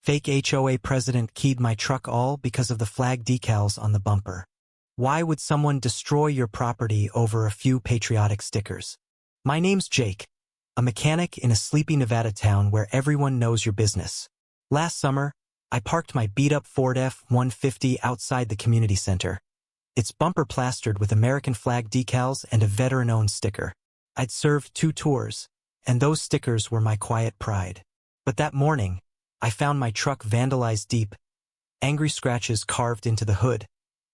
fake HOA president keyed my truck all because of the flag decals on the bumper. Why would someone destroy your property over a few patriotic stickers? My name's Jake, a mechanic in a sleepy Nevada town where everyone knows your business. Last summer, I parked my beat-up Ford F-150 outside the community center. Its bumper plastered with American flag decals and a veteran-owned sticker. I'd served 2 tours, and those stickers were my quiet pride. But that morning, I found my truck vandalized deep, angry scratches carved into the hood,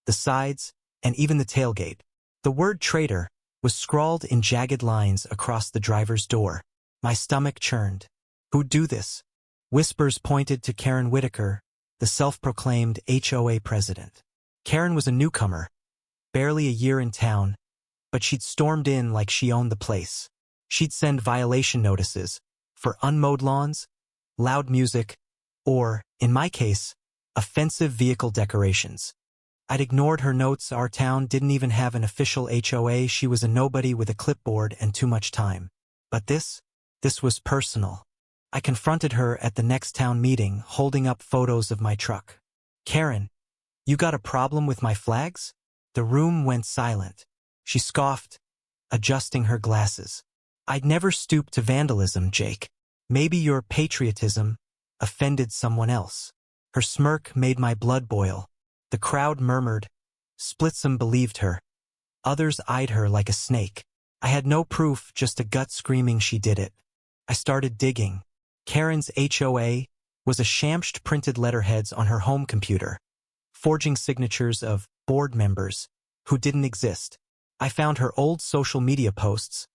the sides, and even the tailgate. The word traitor was scrawled in jagged lines across the driver's door. My stomach churned. Who'd do this? Whispers pointed to Karen Whitaker, the self-proclaimed HOA president. Karen was a newcomer, barely a year in town, but she'd stormed in like she owned the place. She'd send violation notices for unmowed lawns, loud music, or, in my case, offensive vehicle decorations. I'd ignored her notes. Our town didn't even have an official HOA. She was a nobody with a clipboard and too much time. But this was personal. I confronted her at the next town meeting, holding up photos of my truck. Karen, you got a problem with my flags? The room went silent. She scoffed, adjusting her glasses. I'd never stooped to vandalism, Jake. Maybe your patriotism offended someone else. Her smirk made my blood boil. The crowd murmured. Splitsome believed her. Others eyed her like a snake. I had no proof, just a gut screaming she did it. I started digging. Karen's HOA was a shamshed printed letterheads on her home computer, forging signatures of board members who didn't exist. I found her old social media posts,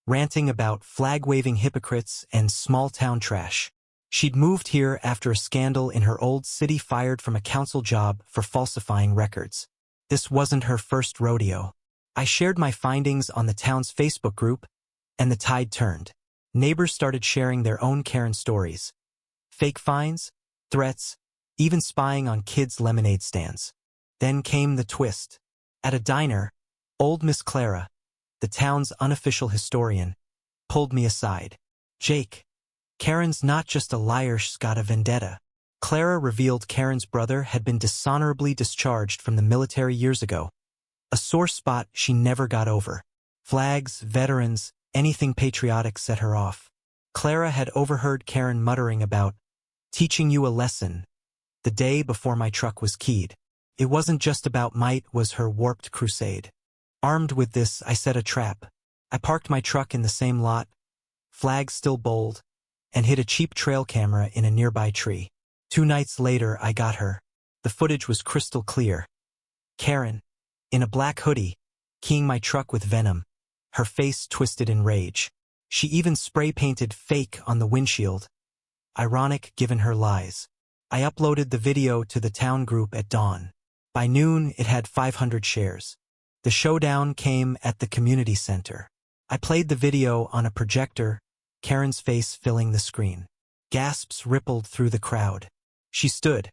ranting about flag-waving hypocrites and small-town trash. She'd moved here after a scandal in her old city, fired from a council job for falsifying records. This wasn't her first rodeo. I shared my findings on the town's Facebook group, and the tide turned. Neighbors started sharing their own Karen stories. Fake fines, threats, even spying on kids' lemonade stands. Then came the twist. At a diner, old Miss Clara, the town's unofficial historian, pulled me aside. Jake, Karen's not just a liar, she's got a vendetta. Clara revealed Karen's brother had been dishonorably discharged from the military years ago. A sore spot she never got over. Flags, veterans, anything patriotic set her off. Clara had overheard Karen muttering about teaching you a lesson the day before my truck was keyed. It wasn't just about might, was her warped crusade. Armed with this, I set a trap. I parked my truck in the same lot, flags still bold, and hid a cheap trail camera in a nearby tree. 2 nights later, I got her. The footage was crystal clear. Karen, in a black hoodie, keying my truck with venom, her face twisted in rage. She even spray-painted fake on the windshield. Ironic given her lies. I uploaded the video to the town group at dawn. By noon, it had 500 shares. The showdown came at the community center. I played the video on a projector, Karen's face filling the screen. Gasps rippled through the crowd. She stood,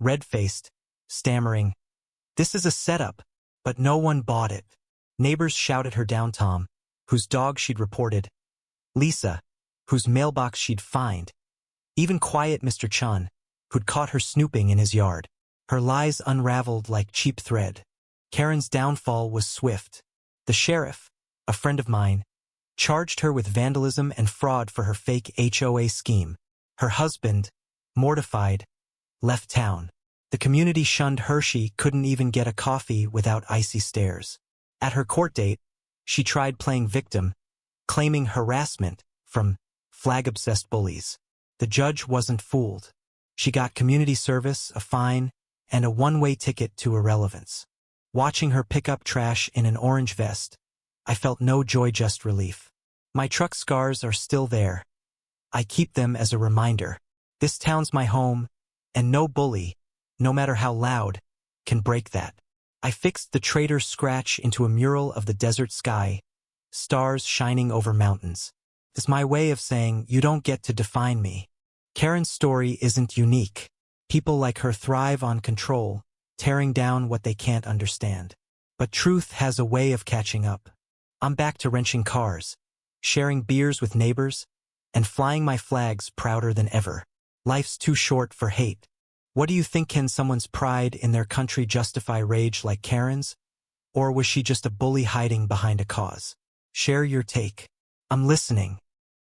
red-faced, stammering, "This is a setup," but no one bought it. Neighbors shouted her down. Tom, whose dog she'd reported. Lisa, whose mailbox she'd fined. Even quiet Mr. Chun, who'd caught her snooping in his yard. Her lies unraveled like cheap thread. Karen's downfall was swift. The sheriff, a friend of mine, charged her with vandalism and fraud for her fake HOA scheme. Her husband, mortified, left town. The community shunned her. She couldn't even get a coffee without icy stares. At her court date, she tried playing victim, claiming harassment from flag-obsessed bullies. The judge wasn't fooled. She got community service, a fine, and a one-way ticket to irrelevance. Watching her pick up trash in an orange vest, I felt no joy, just relief. My truck scars are still there. I keep them as a reminder. This town's my home, and no bully, no matter how loud, can break that. I fixed the traitor's scratch into a mural of the desert sky, stars shining over mountains. It's my way of saying, you don't get to define me. Karen's story isn't unique. People like her thrive on control, tearing down what they can't understand. But truth has a way of catching up. I'm back to wrenching cars, sharing beers with neighbors, and flying my flags prouder than ever. Life's too short for hate. What do you think? Can someone's pride in their country justify rage like Karen's? Or was she just a bully hiding behind a cause? Share your take. I'm listening.